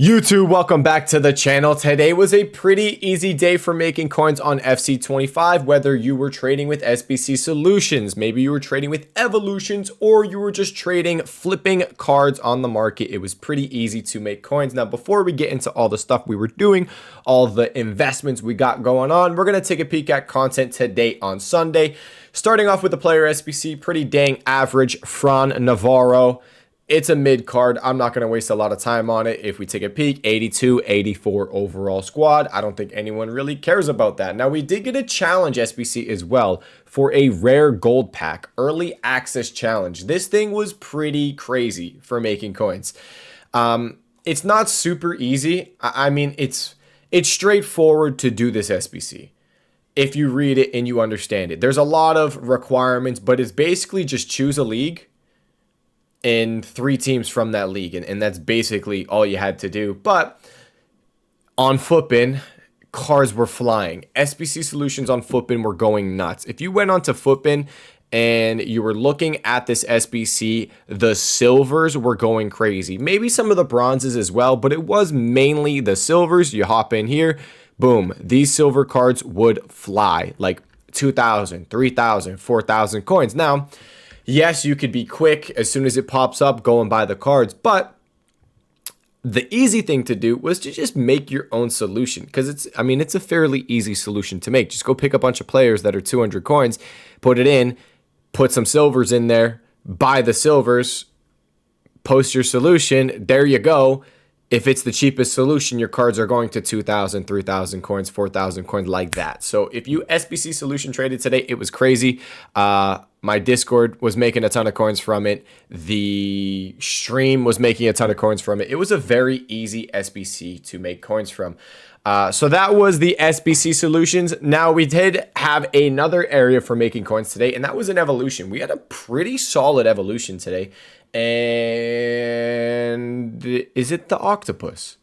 YouTube, welcome back to the channel. Today was a pretty easy day for making coins on FC25, whether you were trading with SBC Solutions, maybe you were trading with Evolutions, or you were just trading, flipping cards on the market. It was pretty easy to make coins. Now, before we get into all the stuff we were doing, all the investments we got going on, we're going to take a peek at content today on Sunday. Starting off with the player SBC, pretty dang average, Fran Navarro. It's a mid card. I'm not going to waste a lot of time on it. If we take a peek, 82, 84 overall squad. I don't think anyone really cares about that. Now, we did get a challenge SBC as well for a rare gold pack, early access challenge. This thing was pretty crazy for making coins. It's not super easy. I mean, it's straightforward to do this SBC if you read it and you understand it. There's a lot of requirements, but it's basically just choose a league and 3 teams from that league, and that's basically all you had to do. But on Footbin, cards were flying. SBC Solutions on Footbin were going nuts. If you went onto Footbin and you were looking at this SBC, the silvers were going crazy. Maybe some of the bronzes as well, but it was mainly the silvers. You hop in here, boom, these silver cards would fly, like 2,000, 3,000, 4,000 coins. Now, yes, you could be quick as soon as it pops up, go and buy the cards, but the easy thing to do was to just make your own solution, because it's a fairly easy solution to make. Just go pick a bunch of players that are 200 coins, put it in, put some silvers in there, buy the silvers, post your solution, there you go. If it's the cheapest solution, your cards are going to 2,000, 3,000 coins, 4,000 coins, like that. So if you SBC solution traded today, it was crazy. My Discord was making a ton of coins from it. The stream was making a ton of coins from it. It was a very easy SBC to make coins from. So that was the SBC solutions. Now, we did have another area for making coins today, and that was an evolution. We had a pretty solid evolution today. And is it the octopus?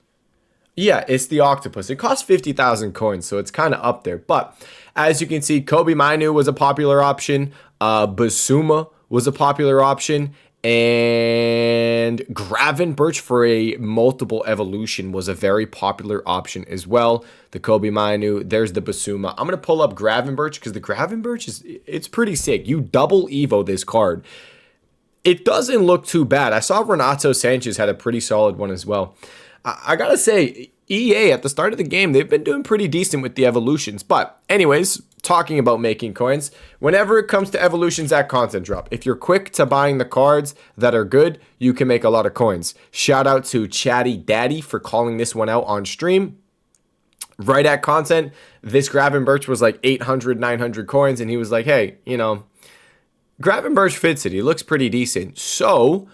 Yeah, it's the octopus. It costs 50,000 coins, so it's kind of up there. But as you can see, Kobe Mainu was a popular option. Basuma was a popular option. And Gravenberch for a multiple evolution was a very popular option as well. The Kobe Mainu, there's the Basuma. I'm going to pull up Gravenberch because the Gravenberch it's pretty sick. You double Evo this card. It doesn't look too bad. I saw Renato Sanchez had a pretty solid one as well. I gotta say, EA at the start of the game, they've been doing pretty decent with the evolutions. But anyways, talking about making coins, whenever it comes to evolutions at content drop, if you're quick to buying the cards that are good, you can make a lot of coins. Shout out to Chatty Daddy for calling this one out on stream. Right at content, this Gravenberch was like 800, 900 coins, and he was like, hey, you know, Gravenberch fits it. He looks pretty decent. So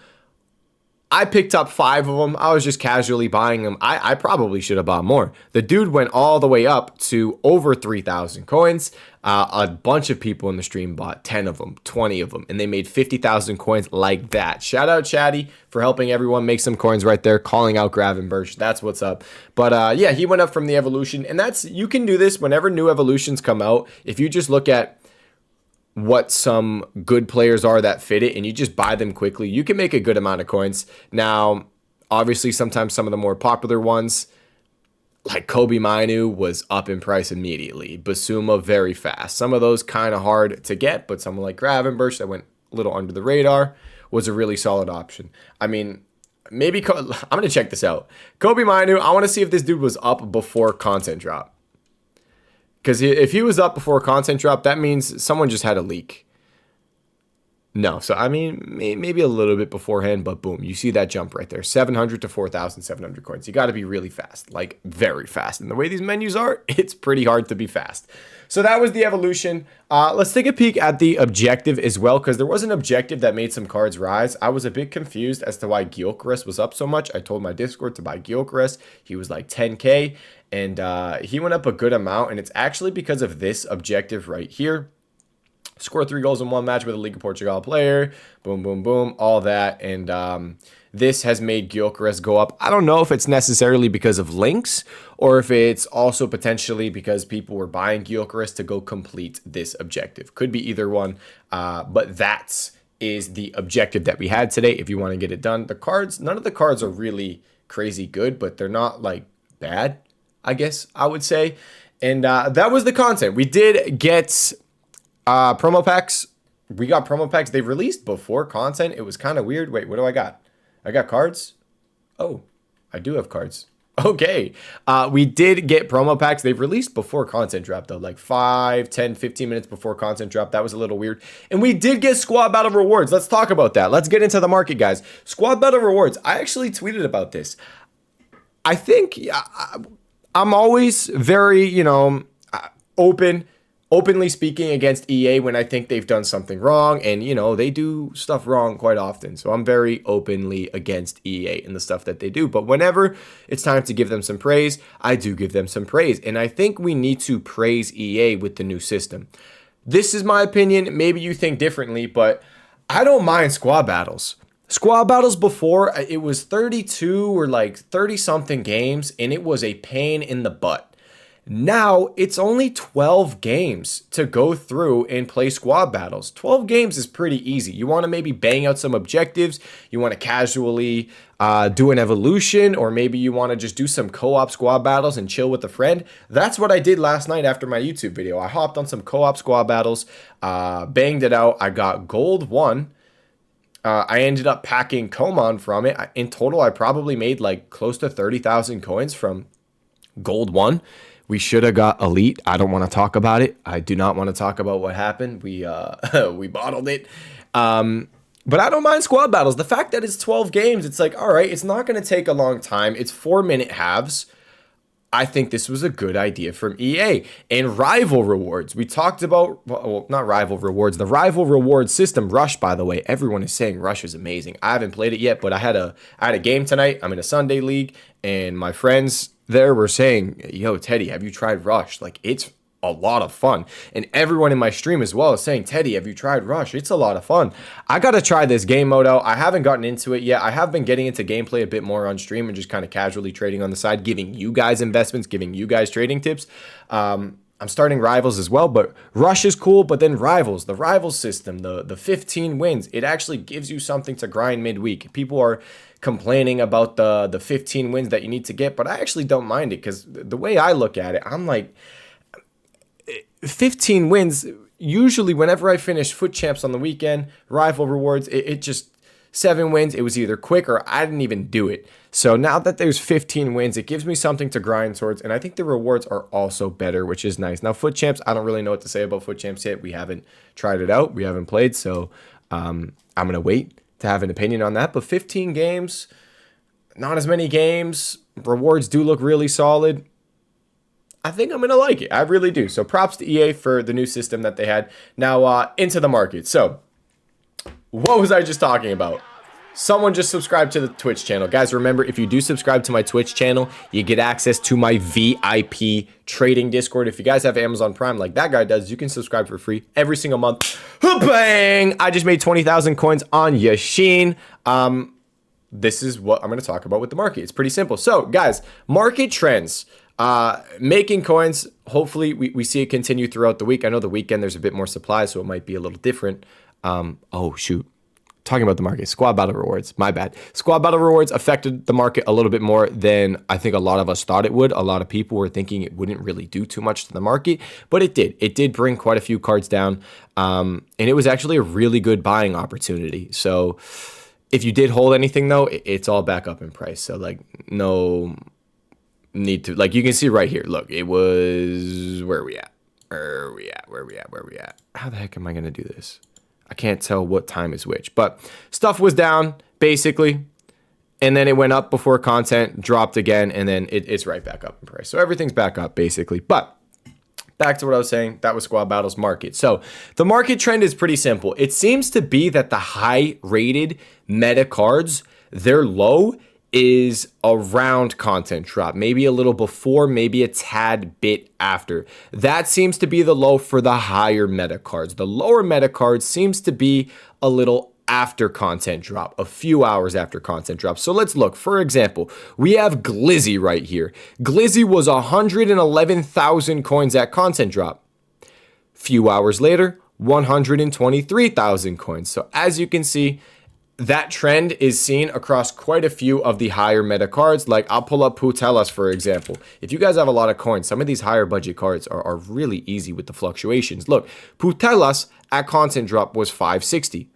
I picked up 5 of them. I was just casually buying them. I probably should have bought more. The dude went all the way up to over 3,000 coins. A bunch of people in the stream bought 10 of them, 20 of them, and they made 50,000 coins like that. Shout out Chatty for helping everyone make some coins right there, calling out Gravenberch. That's what's up. But yeah, he went up from the evolution, and you can do this whenever new evolutions come out. If you just look at what some good players are that fit it and you just buy them quickly, you can make a good amount of coins. Now, obviously, sometimes some of the more popular ones, like Kobe Mainu, was up in price immediately. Basuma, very fast. Some of those kind of hard to get, but someone like Gravenberch that went a little under the radar was a really solid option. I mean, maybe I'm going to check this out. Kobe Mainu, I want to see if this dude was up before content drop. Because if he was up before content drop, that means someone just had a leak. No, so I mean, maybe a little bit beforehand, but boom, you see that jump right there. 700 to 4,700 coins. You got to be really fast, like very fast. And the way these menus are, it's pretty hard to be fast. So that was the evolution. Let's take a peek at the objective as well, because there was an objective that made some cards rise. I was a bit confused as to why Gyökeres was up so much. I told my Discord to buy Gyökeres. He was like 10K. And he went up a good amount, and it's actually because of this objective right here. Score 3 goals in 1 match with a League of Portugal player. Boom, boom, boom, all that. And this has made Gyökeres go up. I don't know if it's necessarily because of links or if it's also potentially because people were buying Gyökeres to go complete this objective. Could be either one, but that's is the objective that we had today if you want to get it done. The cards, none of the cards are really crazy good, but they're not like bad, I guess I would say. And that was the content. We did get promo packs. We got promo packs. They released before content. It was kind of weird. Wait, what do I got? I got cards. Oh, I do have cards. Okay. We did get promo packs. They've released before content drop, though, like 5, 10, 15 minutes before content drop. That was a little weird. And we did get squad battle rewards. Let's talk about that. Let's get into the market, guys. Squad battle rewards. I actually tweeted about this. I think I'm always very, openly speaking against EA when I think they've done something wrong, and they do stuff wrong quite often. So I'm very openly against EA and the stuff that they do. But whenever it's time to give them some praise, I do give them some praise. And I think we need to praise EA with the new system. This is my opinion. Maybe you think differently, but I don't mind squad battles. Squad battles before, it was 32 or like 30 something games, and it was a pain in the butt. Now it's only 12 games to go through and play squad battles. 12 games is pretty easy. You want to maybe bang out some objectives. You want to casually do an evolution, or maybe you want to just do some co-op squad battles and chill with a friend. That's what I did last night after my YouTube video. I hopped on some co-op squad battles, banged it out. I got gold 1. I ended up packing Common from it. In total, I probably made like close to 30,000 coins from gold 1. We should have got elite. I don't want to talk about it. I do not want to talk about what happened. We bottled it. But I don't mind squad battles. The fact that it's 12 games, it's like, all right, it's not going to take a long time. It's 4-minute halves. I think this was a good idea from EA. And rival rewards. We talked about, well, not rival rewards, the rival reward system, Rush, by the way. Everyone is saying Rush is amazing. I haven't played it yet, but I had a game tonight. I'm in a Sunday league, and my friends there were saying, yo, Teddy, have you tried Rush? Like, it's a lot of fun. And everyone in my stream as well is saying, Teddy, have you tried Rush? It's a lot of fun. I got to try this game mode out. I haven't gotten into it yet. I have been getting into gameplay a bit more on stream and just kind of casually trading on the side, giving you guys investments, giving you guys trading tips. I'm starting Rivals as well, but Rush is cool. But then Rivals, the Rivals system, the 15 wins, it actually gives you something to grind midweek. People are complaining about the 15 wins that you need to get, but I actually don't mind it, because the way I look at it, I'm like, 15 wins, usually whenever I finish Foot Champs on the weekend, rival rewards, it just 7 wins, it was either quick or I didn't even do it. So now that there's 15 wins, it gives me something to grind towards, and I think the rewards are also better, which is nice. Now, Foot Champs, I don't really know what to say about Foot Champs yet. We haven't tried it out. We haven't played, so I'm going to wait to have an opinion on that. But 15 games, not as many games. Rewards do look really solid. I think I'm going to like it. I really do. So props to EA for the new system that they had. Now, into the market. So, what was I just talking about? Someone just subscribed to the Twitch channel. Guys, remember, if you do subscribe to my Twitch channel, you get access to my VIP trading Discord. If you guys have Amazon Prime like that guy does, you can subscribe for free every single month. Bang! I just made 20,000 coins on Yashin. This is what I'm going to talk about with the market. It's pretty simple. So, guys, market trends. Making coins, hopefully we see it continue throughout the week. I know the weekend there's a bit more supply, so it might be a little different. Oh, shoot. Talking about the market, squad battle rewards, my bad. Squad battle rewards affected the market a little bit more than I think a lot of us thought it would. A lot of people were thinking it wouldn't really do too much to the market, but it did. It did bring quite a few cards down, and it was actually a really good buying opportunity. So if you did hold anything, though, it's all back up in price. So, like, no need to, like, you can see right here. Look, it was, where are we at? Where are we at? How the heck am I going to do this? I can't tell what time is which, but stuff was down basically, and then it went up before content, dropped again, and then it's right back up in price. So everything's back up basically. But back to what I was saying, that was squad battles market. So the market trend is pretty simple. It seems to be that the high rated meta cards, their low is around content drop, maybe a little before, maybe a tad bit after. That seems to be the low for the higher meta cards. The lower meta cards seems to be a little after content drop, a few hours after content drop. So let's look. For example, we have Glizzy right here. Glizzy was 111,000 coins at content drop. Few hours later, 123,000 coins. So as you can see, that trend is seen across quite a few of the higher meta cards. Like I'll pull up Putellas, for example. If you guys have a lot of coins, some of these higher budget cards are really easy with the fluctuations. Look, Putellas at constant drop was 560.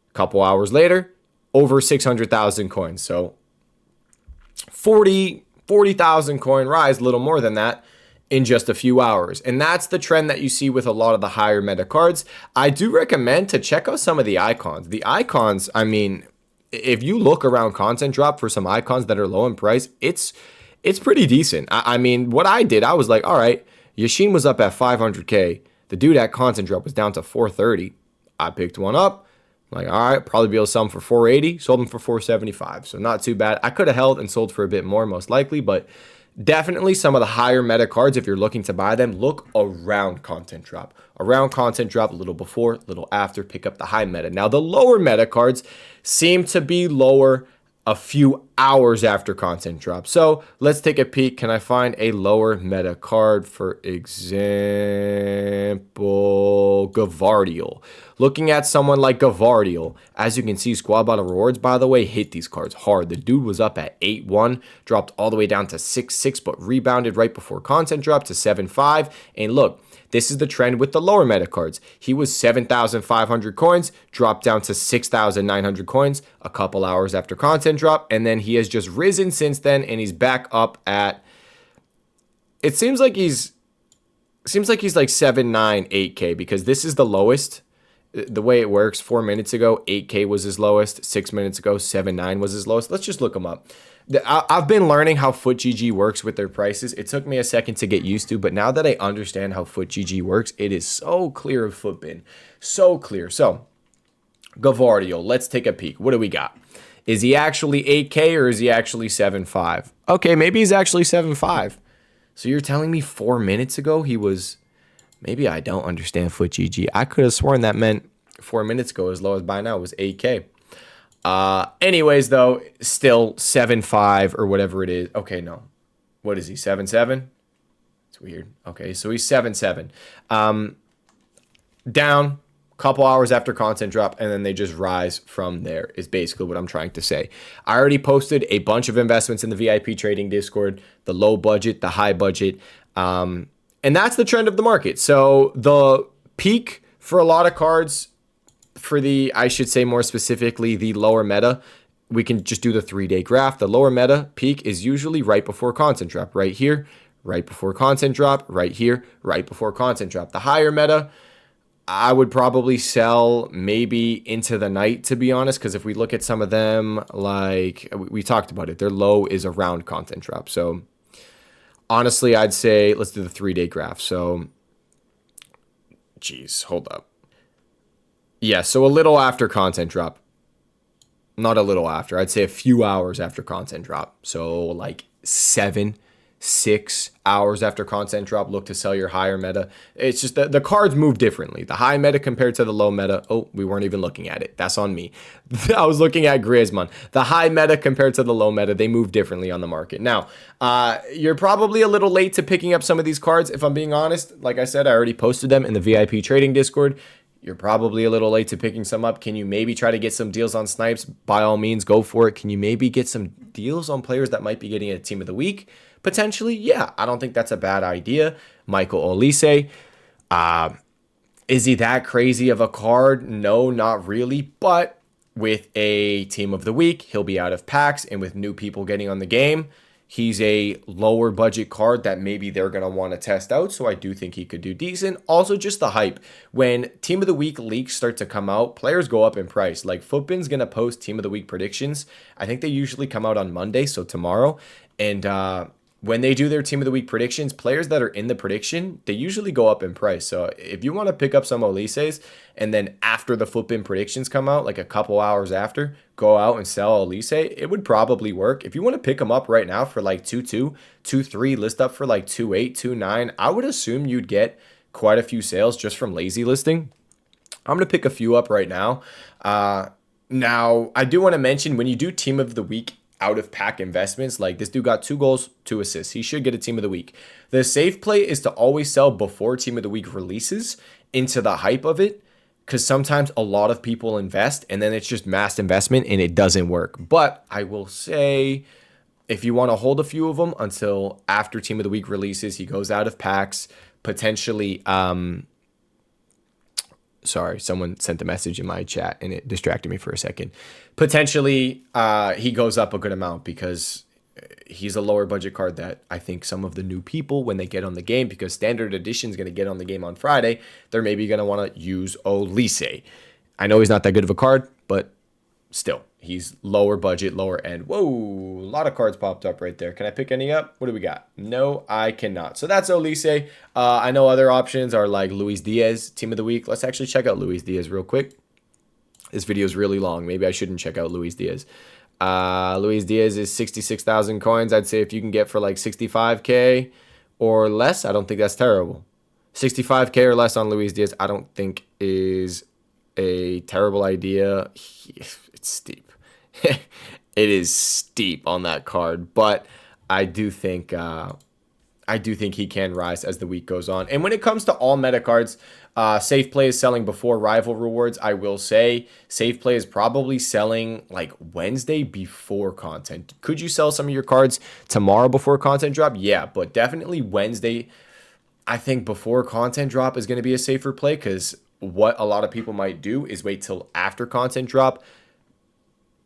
A couple hours later, over 600,000 coins. So 40,000 coin rise, a little more than that, in just a few hours. And that's the trend that you see with a lot of the higher meta cards. I do recommend to check out some of the icons. The icons, I mean, if you look around content drop for some icons that are low in price, it's pretty decent. I mean, what I did, I was like, all right, Yashin was up at 500K. The dude at content drop was down to 430. I picked one up. I'm like, all right, probably be able to sell them for 480. Sold them for 475. So not too bad. I could have held and sold for a bit more, most likely, but definitely some of the higher meta cards, if you're looking to buy them, look around content drop. Around content drop, a little before, a little after, pick up the high meta. Now, the lower meta cards seem to be lower a few hours after content drop. So let's take a peek. Can I find a lower meta card? For example, Gavardiol. Looking at someone like Gavardiol, as you can see, Squad Battle Rewards, by the way, hit these cards hard. The dude was up at 8-1, dropped all the way down to 6-6, but rebounded right before content drop to 7-5. And look, this is the trend with the lower meta cards. He was 7,500 coins, dropped down to 6,900 coins a couple hours after content drop, and then he has just risen since then, and he's back up at, it seems like he's like 7, 9, 8K, because this is the lowest. The way it works, 4 minutes ago, 8K was his lowest. 6 minutes ago, 7.9 was his lowest. Let's just look them up. I've been learning how FootGG works with their prices. It took me a second to get used to, but now that I understand how FootGG works, it is so clear of Footbin. So clear. So, Gavardiol, let's take a peek. What do we got? Is he actually 8K or is he actually 7.5? Okay, maybe he's actually 7.5. So you're telling me 4 minutes ago he was... Maybe I don't understand FootGG. I could have sworn that meant 4 minutes ago as low as by now was 8K. Anyways, though, still 7.5 or whatever it is. Okay, no. What is he, 7.7? It's weird. Okay, so he's 7.7. Down a couple hours after content drop, and then they just rise from there is basically what I'm trying to say. I already posted a bunch of investments in the VIP trading Discord, the low budget, the high budget, and that's the trend of the market. So the peak for a lot of cards, for the, I should say more specifically, the lower meta, we can just do the 3-day graph. The lower meta peak is usually right before content drop. Right here, right before content drop. Right here, right before content drop. The higher meta, I would probably sell maybe into the night, to be honest, because if we look at some of them, like we talked about it, their low is around content drop. So honestly, I'd say let's do the 3-day graph. So, geez, hold up. Yeah, so a little after content drop. Not a little after. I'd say a few hours after content drop. So like 6 hours after content drop, look to sell your higher meta. It's just the cards move differently. The high meta compared to the low meta. Oh, we weren't even looking at it. That's on me. I was looking at Griezmann. The high meta compared to the low meta, they move differently on the market. Now, you're probably a little late to picking up some of these cards, if I'm being honest. Like I said, I already posted them in the VIP trading Discord. You're probably a little late to picking some up. Can you maybe try to get some deals on snipes? By all means, go for it. Can you maybe get some deals on players that might be getting a team of the week? Potentially, yeah. I don't think that's a bad idea. Michael Olise. Is he that crazy of a card? No, not really. But with a team of the week, he'll be out of packs. And with new people getting on the game, he's a lower budget card that maybe they're going to want to test out. So I do think he could do decent. Also, just the hype. When Team of the Week leaks start to come out, players go up in price. Like Footbin's going to post Team of the Week predictions. I think they usually come out on Monday, so tomorrow. And when they do their Team of the Week predictions, players that are in the prediction, they usually go up in price. So if you want to pick up some Olises and then after the Footbin predictions come out, like a couple hours after, go out and sell Olise, it would probably work. If you want to pick them up right now for like 2.2, 2.3, list up for like 2.8, 2.9, I would assume you'd get quite a few sales just from lazy listing. I'm going to pick a few up right now. Now, I do want to mention when you do Team of the Week out of pack investments, like this dude got 2 goals, 2 assists. He should get a team of the week. The safe play is to always sell before team of the week releases into the hype of it, because sometimes a lot of people invest and then it's just mass investment and it doesn't work. But I will say, if you want to hold a few of them until after Team of the Week releases, he goes out of packs, potentially. Sorry, someone sent a message in my chat and it distracted me for a second. Potentially, he goes up a good amount because he's a lower budget card that I think some of the new people, when they get on the game, because Standard Edition is going to get on the game on Friday, they're maybe going to want to use Olise. I know he's not that good of a card, but still, he's lower budget, lower end. Whoa, a lot of cards popped up right there. Can I pick any up? What do we got? No, I cannot. So that's Olise. I know other options are like Luis Diaz, Team of the Week. Let's actually check out Luis Diaz real quick. This video is really long. Maybe I shouldn't check out Luis Diaz. Luis Diaz is 66,000 coins. I'd say if you can get for like 65K or less, I don't think that's terrible. 65K or less on Luis Diaz, I don't think is a terrible idea. It's steep. It is steep on that card, but I do think he can rise as the week goes on. And when it comes to all meta cards, Safe Play is selling before Rival Rewards. I will say Safe Play is probably selling like Wednesday before content. Could you sell some of your cards tomorrow before content drop? Yeah, but definitely Wednesday. I think before content drop is going to be a safer play, because what a lot of people might do is wait till after content drop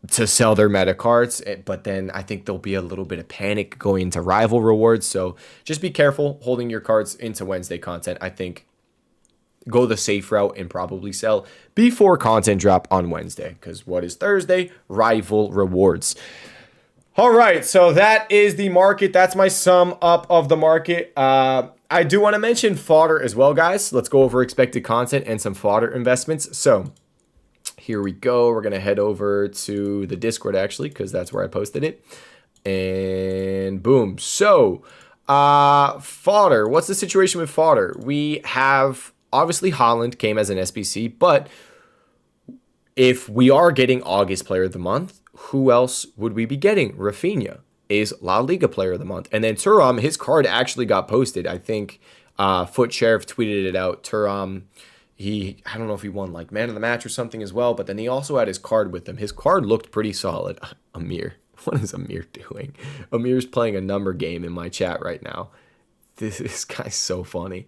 to sell their meta cards, but then I think there'll be a little bit of panic going into Rival Rewards. So just be careful holding your cards into Wednesday content. I think go the safe route and probably sell before content drop on Wednesday, because what is Thursday? Rival Rewards. All right, so that is the market. That's my sum up of the market. I do want to mention Fodder as well, guys. Let's go over expected content and some Fodder investments. So here we go. We're going to head over to the Discord, actually, because that's where I posted it. And boom. So Fodder, what's the situation with Fodder? We have, obviously, Haaland came as an SBC, but if we are getting August Player of the Month, who else would we be getting? Rafinha is La Liga Player of the Month. And then Thuram, his card actually got posted. I think Foot Sheriff tweeted it out. Thuram, I don't know if he won like Man of the Match or something as well, but then he also had his card with him. His card looked pretty solid. Amir, what is Amir doing? Amir's playing a number game in my chat right now. This guy's so funny.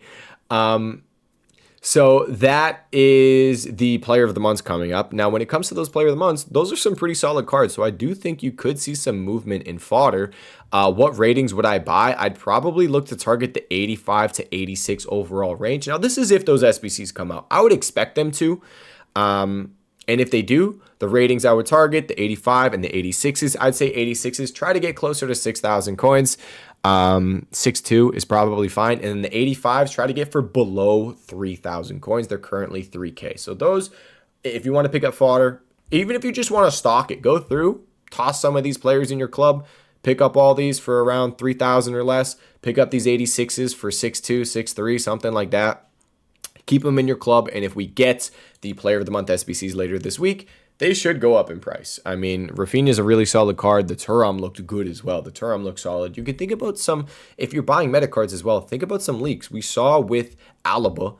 So that is the Player of the Months coming up. Now, when it comes to those Player of the Months, those are some pretty solid cards. So I do think you could see some movement in Fodder. What ratings would I buy? I'd probably look to target the 85 to 86 overall range. Now, this is if those SBCs come out. I would expect them to. And if they do, the ratings I would target, the 85 and the 86s. I'd say 86s, try to get closer to 6,000 coins. 6.2 is probably fine. And then the 85s, try to get for below 3,000 coins. They're currently 3K. So those, if you want to pick up Fodder, even if you just want to stock it, go through, toss some of these players in your club, pick up all these for around 3,000 or less, pick up these 86s for 6.2, 6.3, something like that. Keep them in your club, and if we get the Player of the Month SBCs later this week, they should go up in price. I mean, Rafinha is a really solid card. The Thuram looked good as well. The Thuram looked solid. You can think about some, if you're buying meta cards as well, think about some leaks. We saw with Alaba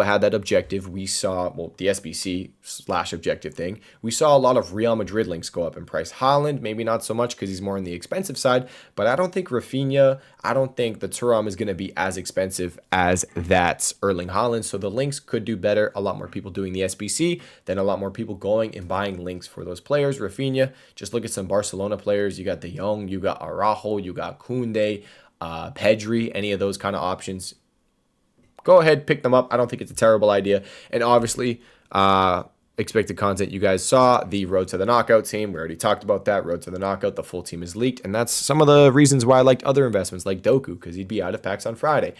had that objective. We saw, well, the SBC/objective thing. We saw a lot of Real Madrid links go up in price. Haaland, maybe not so much because he's more on the expensive side, but I don't think Rafinha, I don't think the Thuram is going to be as expensive as that Erling Haaland. So the links could do better. A lot more people doing the SBC, then a lot more people going and buying links for those players. Rafinha, just look at some Barcelona players. You got De Jong, you got Araujo, you got Koundé, Pedri, any of those kind of options. Go ahead, pick them up. I don't think it's a terrible idea. And obviously, expected content, you guys saw the Road to the Knockout team. We already talked about that. Road to the Knockout, the full team is leaked. And that's some of the reasons why I liked other investments like Doku, because he'd be out of packs on Friday.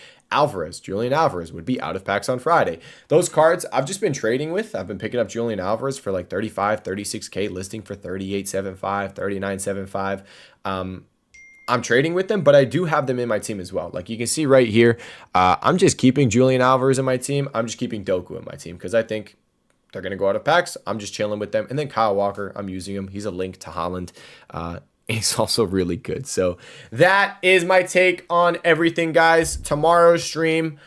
Julian Alvarez would be out of packs on Friday. Those cards I've just been trading with. I've been picking up Julian Alvarez for like 35, 36K, listing for 38.75, 39.75. I'm trading with them, but I do have them in my team as well. Like you can see right here, I'm just keeping Julian Alvarez in my team. I'm just keeping Doku in my team because I think they're going to go out of packs. I'm just chilling with them. And then Kyle Walker, I'm using him. He's a link to Haaland. He's also really good. So that is my take on everything, guys. Tomorrow's stream,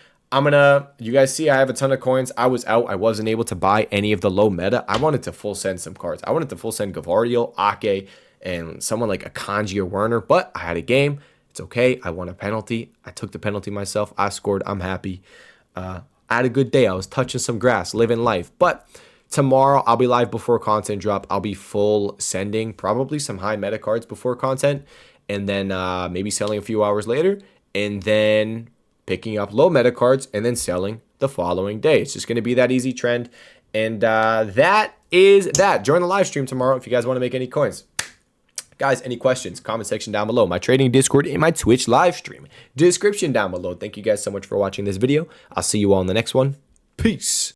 you guys see I have a ton of coins. I was out. I wasn't able to buy any of the low meta. I wanted to full send some cards. I wanted to full send Gavardio, Ake, and someone like a Kanji or Werner, but I had a game. It's okay. I won a penalty. I took the penalty myself. I scored. I'm happy. I had a good day. I was touching some grass, living life. But tomorrow, I'll be live before content drop. I'll be full sending probably some high meta cards before content, and then maybe selling a few hours later, and then picking up low meta cards and then selling the following day. It's just going to be that easy trend. And that is that. Join the live stream tomorrow if you guys want to make any coins. Guys, any questions? Comment section down below. My trading Discord and my Twitch live stream. Description down below. Thank you guys so much for watching this video. I'll see you all in the next one. Peace.